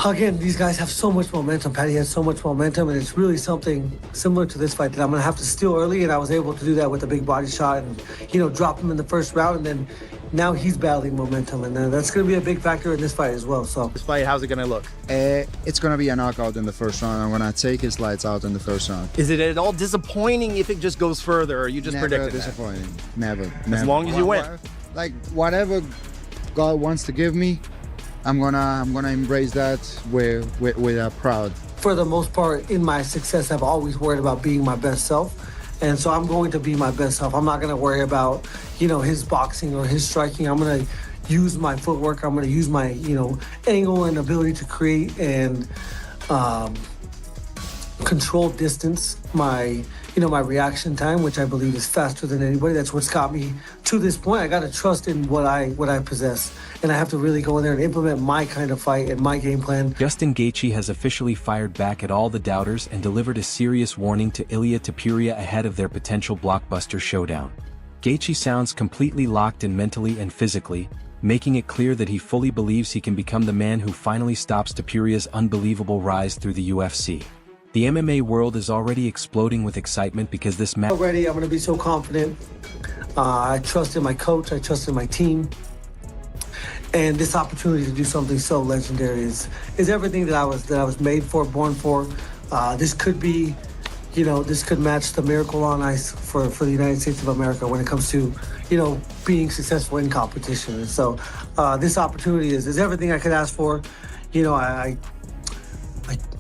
Again, these guys have so much momentum. Patty has so much momentum, and it's really something similar to this fight that I'm going to have to steal early, and I was able to do that with a big body shot and, drop him in the first round, and then now he's battling momentum, and that's going to be a big factor in this fight as well. So this fight, how's it going to look? It's going to be a knockout in the first round. I'm going to take his lights out in the first round. Is it at all disappointing if it just goes further, or you just predicted disappointing. That? Never. As long as you win. Like, whatever God wants to give me, I'm gonna embrace that with proud. For the most part, in my success, I've always worried about being my best self. And so I'm going to be my best self. I'm not going to worry about, his boxing or his striking. I'm going to use my footwork. I'm going to use my, angle and ability to create and control distance, my reaction time, which I believe is faster than anybody. That's what's got me to this point. I got to trust in what I possess, and I have to really go in there and implement my kind of fight and my game plan. Justin Gaethje has officially fired back at all the doubters and delivered a serious warning to Ilia Topuria ahead of their potential blockbuster showdown. Gaethje sounds completely locked in mentally and physically, making it clear that he fully believes he can become the man who finally stops Topuria's unbelievable rise through the UFC. The MMA world is already exploding with excitement because this match... Already, I'm going to be so confident. I trust in my coach. I trust in my team. And this opportunity to do something so legendary is everything that I was made for, born for. This could be, this could match the miracle on ice for the United States of America when it comes to, being successful in competition. And so this opportunity is everything I could ask for.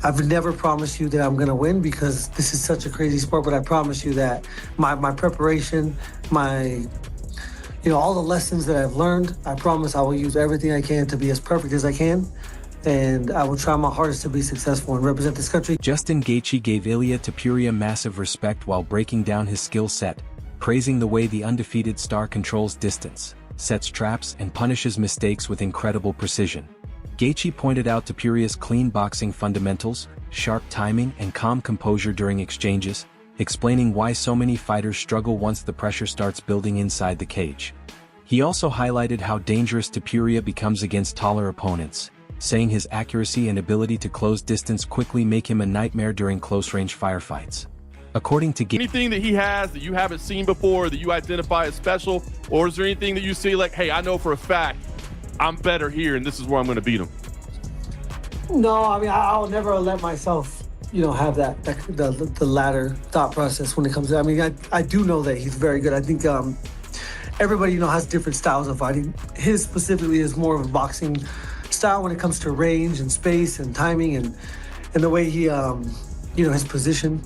I've never promised you that I'm going to win because this is such a crazy sport, but I promise you that my preparation, all the lessons that I've learned, I promise I will use everything I can to be as perfect as I can, and I will try my hardest to be successful and represent this country. Justin Gaethje gave Ilia Topuria massive respect while breaking down his skill set, praising the way the undefeated star controls distance, sets traps, and punishes mistakes with incredible precision. Gaethje pointed out Topuria's clean boxing fundamentals, sharp timing, and calm composure during exchanges, explaining why so many fighters struggle once the pressure starts building inside the cage. He also highlighted how dangerous Topuria becomes against taller opponents, saying his accuracy and ability to close distance quickly make him a nightmare during close-range firefights. According to Gaethje, anything that he has that you haven't seen before, that you identify as special, or is there anything that you see like, hey, I know for a fact I'm better here and this is where I'm going to beat him? No, I mean, I'll never let myself, have the latter thought process when it comes to, I do know that he's very good. I think everybody, has different styles of fighting. His specifically is more of a boxing style when it comes to range and space and timing and the way he, his position.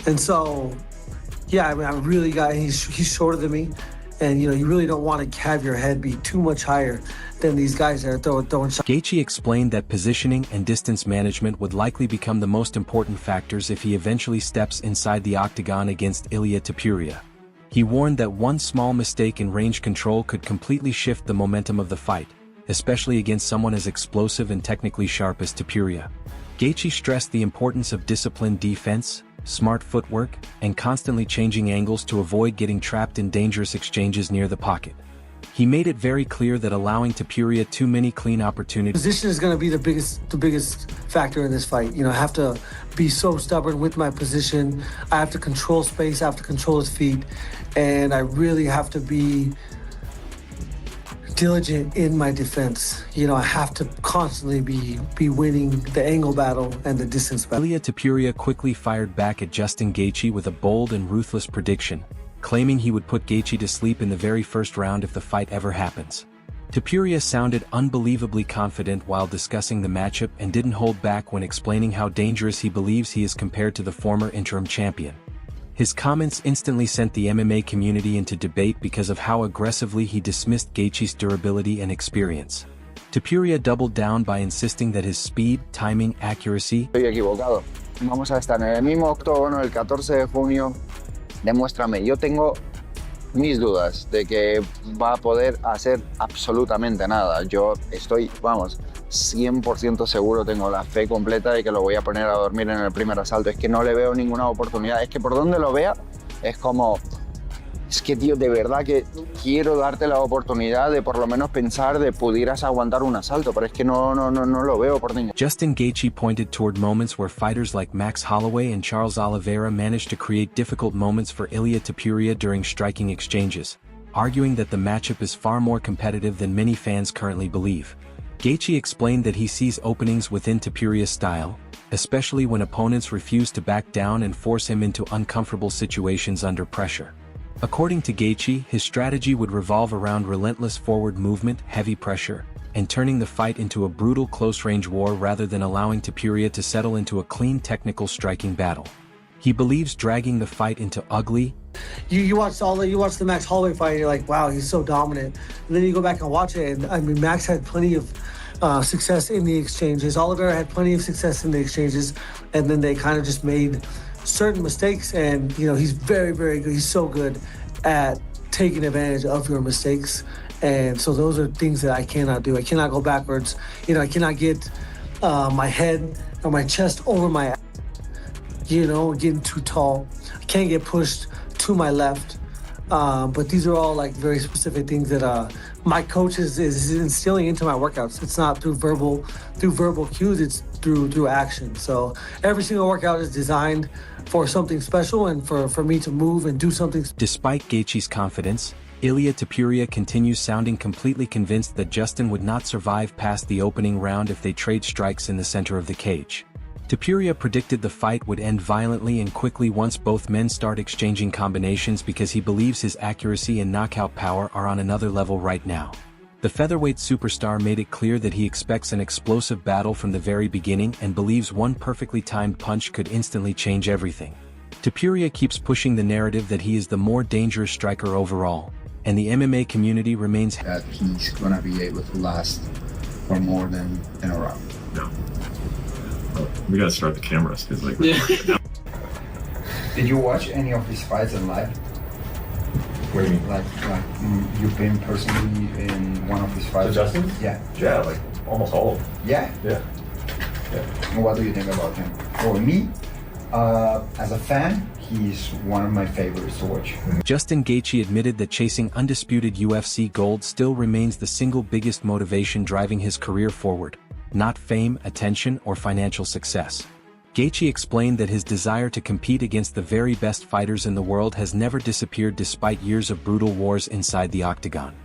And so, yeah, I really he's shorter than me. And, you really don't want to have your head be too much higher than these guys that are throwing shots. Gaethje explained that positioning and distance management would likely become the most important factors if he eventually steps inside the octagon against Ilia Topuria. He warned that one small mistake in range control could completely shift the momentum of the fight, especially against someone as explosive and technically sharp as Topuria. Gaethje stressed the importance of disciplined defense, smart footwork, and constantly changing angles to avoid getting trapped in dangerous exchanges near the pocket. He made it very clear that allowing Topuria too many clean opportunities... Position is going to be the biggest factor in this fight. I have to be so stubborn with my position. I have to control space. I have to control his feet. And I really have to be diligent in my defense. I have to constantly be winning the angle battle and the distance battle. Ilia Topuria quickly fired back at Justin Gaethje with a bold and ruthless prediction, claiming he would put Gaethje to sleep in the very first round if the fight ever happens. Topuria sounded unbelievably confident while discussing the matchup and didn't hold back when explaining how dangerous he believes he is compared to the former interim champion. His comments instantly sent the MMA community into debate because of how aggressively he dismissed Gaethje's durability and experience. Topuria doubled down by insisting that his speed, timing, accuracy... Estoy equivocado. Vamos a estar en el mismo octógono el 14 de junio. Demuéstrame. Yo tengo mis dudas de que va a poder hacer absolutamente nada. Yo estoy, 100% seguro, tengo la fe completa de que lo voy a poner a dormir en el primer asalto. Es que no le veo ninguna oportunidad. Es que por donde lo vea, es como es que, tío, de verdad que quiero darte la oportunidad de por lo menos pensar de pudieras aguantar un asalto, pero es que no lo veo por ningún. Justin Gaethje pointed toward moments where fighters like Max Holloway and Charles Oliveira managed to create difficult moments for Ilia Topuria during striking exchanges, arguing that the matchup is far more competitive than many fans currently believe. Gaethje explained that he sees openings within Topuria's style, especially when opponents refuse to back down and force him into uncomfortable situations under pressure. According to Gaethje, his strategy would revolve around relentless forward movement, heavy pressure, and turning the fight into a brutal close-range war rather than allowing Topuria to settle into a clean technical striking battle. He believes dragging the fight into ugly. You watch the Max Holloway fight, and you're like, wow, he's so dominant. And then you go back and watch it, and I mean, Max had plenty of success in the exchanges. Oliveira had plenty of success in the exchanges, and then they kind of just made certain mistakes. And he's very, very good. He's so good at taking advantage of your mistakes. And so those are things that I cannot do. I cannot go backwards. I cannot get my head or my chest over my, getting too tall. I can't get pushed to my left. But these are all like very specific things that my coach is instilling into my workouts. It's not through verbal cues, it's through action. So every single workout is designed for something special and for me to move and do something. Despite Gaethje's confidence, Ilia Topuria continues sounding completely convinced that Justin would not survive past the opening round if they trade strikes in the center of the cage. Topuria predicted the fight would end violently and quickly once both men start exchanging combinations because he believes his accuracy and knockout power are on another level right now. The featherweight superstar made it clear that he expects an explosive battle from the very beginning and believes one perfectly timed punch could instantly change everything. Topuria keeps pushing the narrative that he is the more dangerous striker overall, and the MMA community remains that he's gonna be able to last for more than in a round. No. We gotta start the cameras because Did you watch any of his fights in live? What do you mean? Like you've been personally in one of his fights? To Justin? Yeah. Yeah, like almost all of them. Yeah? Yeah. And what do you think about him? For me, as a fan, he's one of my favorites to watch. Justin Gaethje admitted that chasing undisputed UFC gold still remains the single biggest motivation driving his career forward, not fame, attention, or financial success. Gaethje explained that his desire to compete against the very best fighters in the world has never disappeared despite years of brutal wars inside the octagon.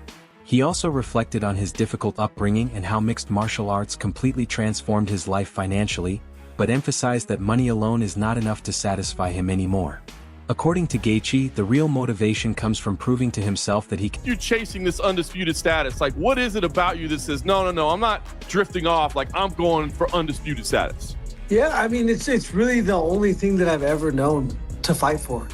He also reflected on his difficult upbringing and how mixed martial arts completely transformed his life financially, but emphasized that money alone is not enough to satisfy him anymore. According to Gaethje, the real motivation comes from proving to himself that he can. You're chasing this undisputed status. Like, what is it about you that says, no, I'm not drifting off. Like, I'm going for undisputed status. Yeah, I mean, it's really the only thing that I've ever known to fight for.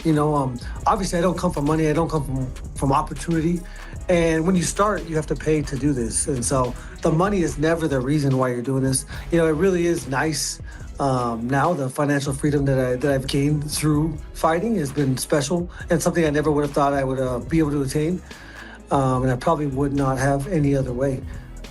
Obviously I don't come from money. I don't come from opportunity. And when you start, you have to pay to do this. And so the money is never the reason why you're doing this. It really is nice. Now the financial freedom that I've gained through fighting has been special and something I never would have thought I would be able to attain. And I probably would not have any other way.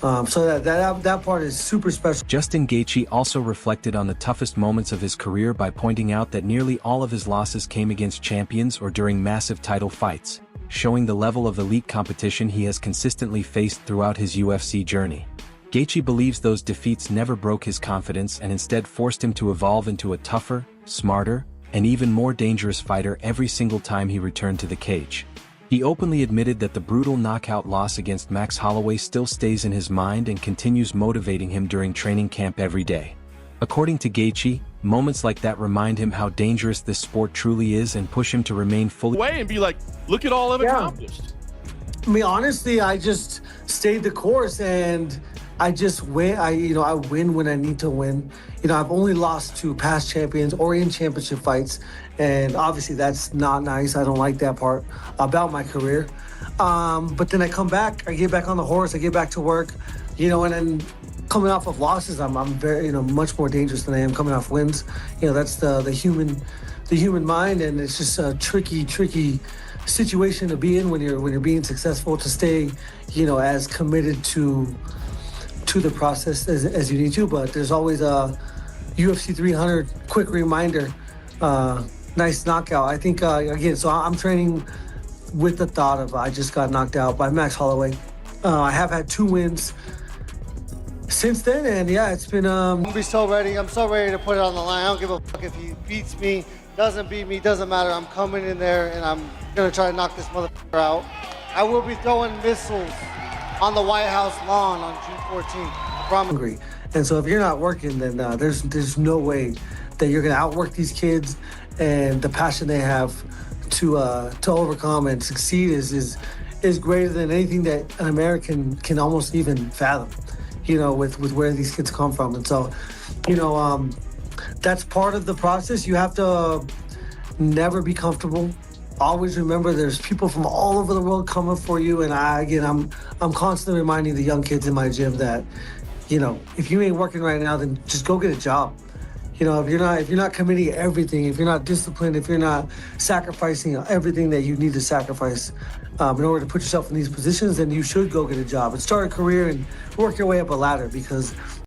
So that part is super special. Justin Gaethje also reflected on the toughest moments of his career by pointing out that nearly all of his losses came against champions or during massive title fights, showing the level of elite competition he has consistently faced throughout his UFC journey. Gaethje believes those defeats never broke his confidence and instead forced him to evolve into a tougher, smarter, and even more dangerous fighter every single time he returned to the cage. He openly admitted that the brutal knockout loss against Max Holloway still stays in his mind and continues motivating him during training camp every day. According to Gaethje, moments like that remind him how dangerous this sport truly is and push him to remain fully Way and be like, look at all I've accomplished. I mean, honestly, I just stayed the course and I just win. I win when I need to win. I've only lost to past champions or in championship fights, and obviously that's not nice. I don't like that part about my career. But then I come back, I get back on the horse, I get back to work, and then coming off of losses, I'm very, much more dangerous than I am coming off wins. That's the human mind, and it's just a tricky situation to be in when you're being successful, to stay, as committed to the process as you need to. But there's always a UFC 300 quick reminder, nice knockout. I think again, so I'm training with the thought of I just got knocked out by Max Holloway. I have had 2 wins since then, and yeah, it's been I'm gonna be so ready. I'm so ready to put it on the line. I don't give a fuck if he beats me, doesn't beat me, doesn't matter. I'm coming in there and I'm gonna try to knock this motherfucker out. I will be throwing missiles on the White House lawn on June 14th. I promise. hungry. And so if you're not working, then there's no way that you're gonna outwork these kids, and the passion they have to overcome and succeed is greater than anything that an American can almost even fathom. With where these kids come from, and so, that's part of the process. You have to never be comfortable. Always remember there's people from all over the world coming for you, and I'm constantly reminding the young kids in my gym that, if you ain't working right now, then just go get a job. If you're not committing everything, if you're not disciplined, if you're not sacrificing everything that you need to sacrifice in order to put yourself in these positions, then you should go get a job and start a career and work your way up a ladder, because